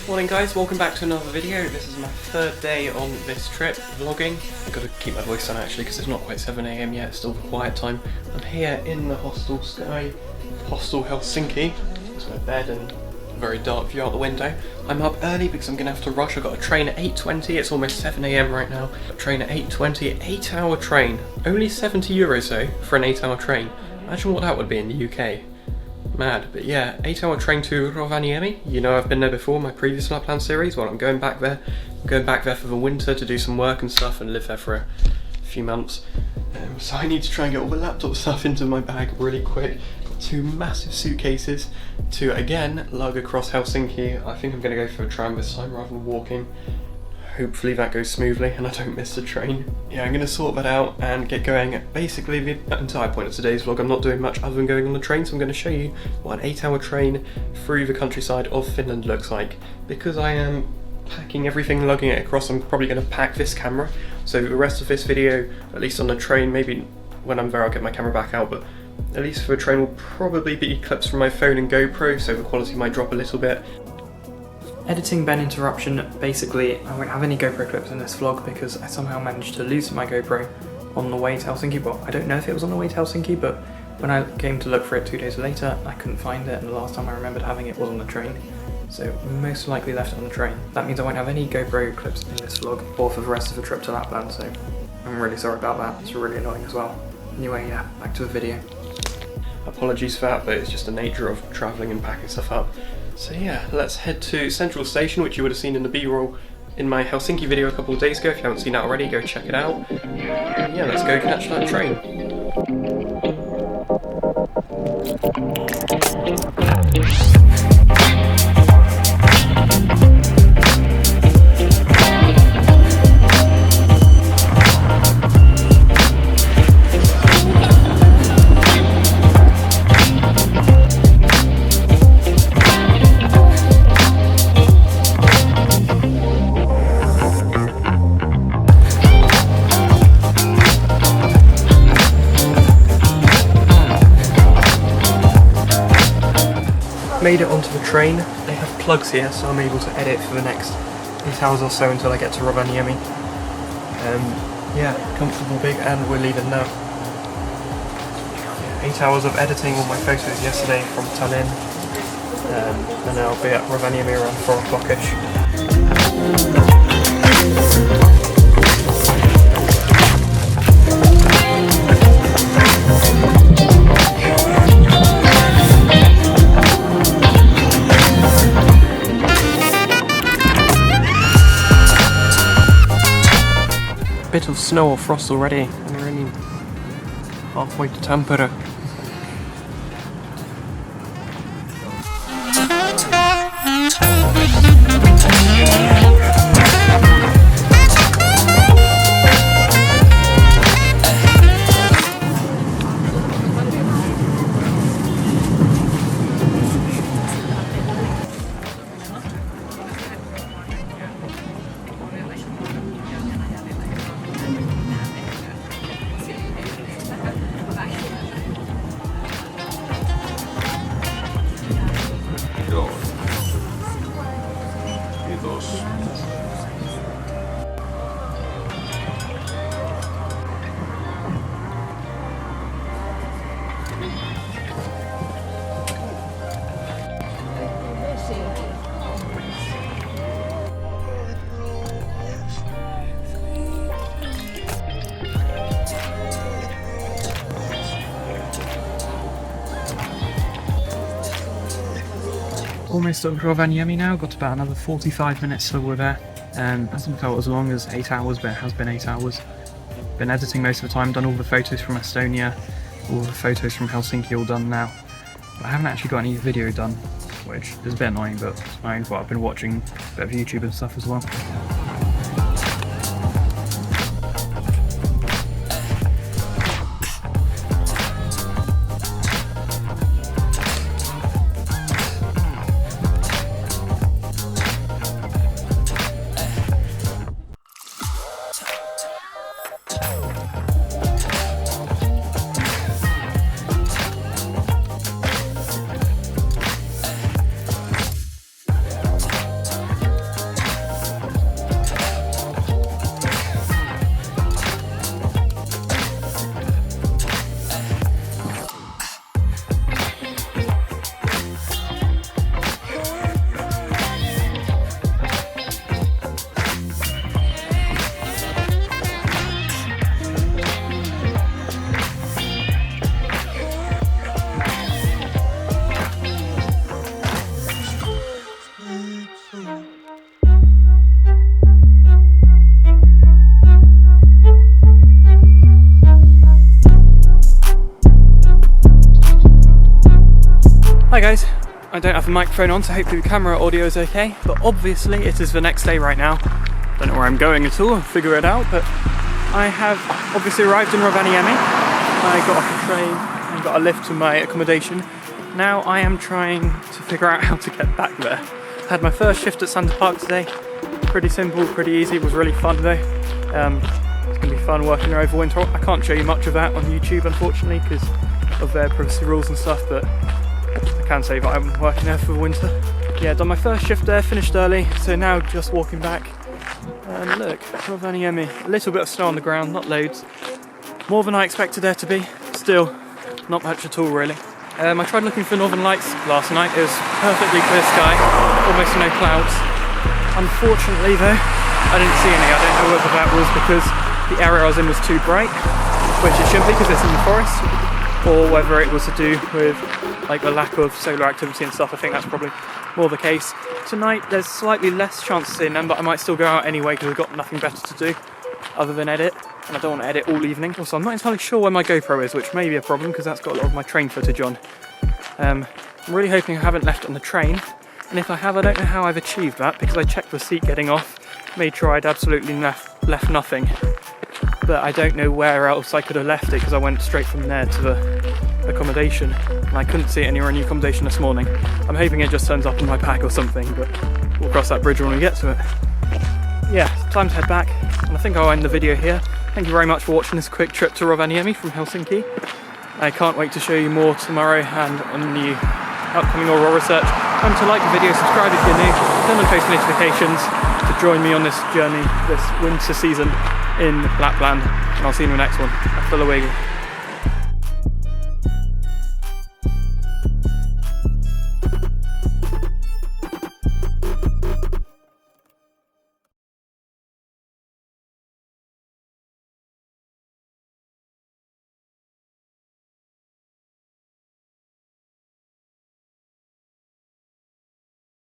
Morning guys, welcome back to another video. This is my third day on this trip, vlogging. I've got to keep my voice on actually because it's not quite 7 AM yet, it's still the quiet time. I'm here in the hostel Helsinki. It's my bed and a very dark view out the window. I'm up early because I'm going to have to rush. I've got a train at 8:20, it's almost 7 AM right now. A train at 8:20, 8-hour train. Only €70 though for an 8-hour train. Imagine what that would be in the UK. Mad, but yeah, 8-hour train to Rovaniemi. You know I've been there before, my previous Lapland series. Well, I'm going back there. I'm going back there for the winter to do some work and stuff and live there for a few months. So I need to try and get all the laptop stuff into my bag really quick. Got 2 massive suitcases to, again, lug across Helsinki. I think I'm going to go for a tram this time rather than walking. Hopefully that goes smoothly and I don't miss the train. Yeah, I'm going to sort that out and get going. Basically, the entire point of today's vlog, I'm not doing much other than going on the train, so I'm going to show you what an 8-hour train through the countryside of Finland looks like. Because I am packing everything, lugging it across, I'm probably going to pack this camera. So the rest of this video, at least on the train, maybe when I'm there I'll get my camera back out, but at least for the train will probably be clips from my phone and GoPro, so the quality might drop a little bit. Editing Ben interruption, basically I won't have any GoPro clips in this vlog because I somehow managed to lose my GoPro on the way to Helsinki. Well, I don't know if it was on the way to Helsinki, but when I came to look for it 2 days later, I couldn't find it, and the last time I remembered having it was on the train. So most likely left it on the train. That means I won't have any GoPro clips in this vlog or for the rest of the trip to Lapland, so I'm really sorry about that. It's really annoying as well. Anyway, yeah, back to the video. Apologies for that, but it's just the nature of travelling and packing stuff up. So yeah, let's head to Central Station, which you would have seen in the B-roll in my Helsinki video a couple of days ago. If you haven't seen that already, go check it out. And yeah, let's go catch that train. Made it onto the train. They have plugs here, so I'm able to edit for the next 8 hours or so until I get to Rovaniemi. Yeah, comfortable big, and we're leaving now. 8 hours of editing all my photos yesterday from Tallinn, and I'll be at Rovaniemi around 4 o'clock-ish. Bit of snow or frost already, and we're only halfway to Tampere. Almost at Rovaniemi now, got about another 45 minutes till we're there. Hasn't felt as long as 8 hours, but it has been 8 hours. Been editing most of the time, done all the photos from Estonia, all the photos from Helsinki all done now. But I haven't actually got any video done, which is a bit annoying, but it's my own fault. I've been watching a bit of YouTube and stuff as well. guys, I don't have the microphone on, so hopefully the camera audio is okay, but obviously it is the next day right now. Don't know where I'm going at all, I'll figure it out, but I have obviously arrived in Rovaniemi. I got off the train and got a lift to my accommodation. Now I am trying to figure out how to get back there. I had my first shift at Santa Park today. Pretty simple, pretty easy, it was really fun though. It's going to be fun working there over winter. I can't show you much of that on YouTube unfortunately because of their privacy rules and stuff, but I can say that I'm working there for the winter. Yeah, done my first shift there, finished early, so now just walking back. And look, Rovaniemi, a little bit of snow on the ground, not loads. More than I expected there to be, still not much at all really. I tried looking for northern lights last night. It was perfectly clear sky, almost no clouds. Unfortunately though, I didn't see any. I don't know whether that was because the area I was in was too bright, which it shouldn't be because it's in the forest, or whether it was to do with like the lack of solar activity and stuff. I think that's probably more the case. Tonight there's slightly less chance of seeing them, but I might still go out anyway because I've got nothing better to do other than edit, and I don't want to edit all evening. Also, I'm not entirely sure where my GoPro is, which may be a problem because that's got a lot of my train footage on. I'm really hoping I haven't left it on the train, and if I have, I don't know how I've achieved that because I checked the seat getting off, made sure I'd absolutely left nothing, but I don't know where else I could have left it because I went straight from there to the accommodation and I couldn't see it anywhere in the accommodation this morning. I'm hoping it just turns up in my pack or something, but we'll cross that bridge when we get to it. Yeah, time to head back, and I think I'll end the video here. Thank you very much for watching this quick trip to Rovaniemi from Helsinki. I can't wait to show you more tomorrow and on the upcoming Aurora search. Remember to like the video, subscribe if you're new, turn on post notifications to join me on this journey, this winter season in Lapland, and I'll see you in the next one. Hasta luego.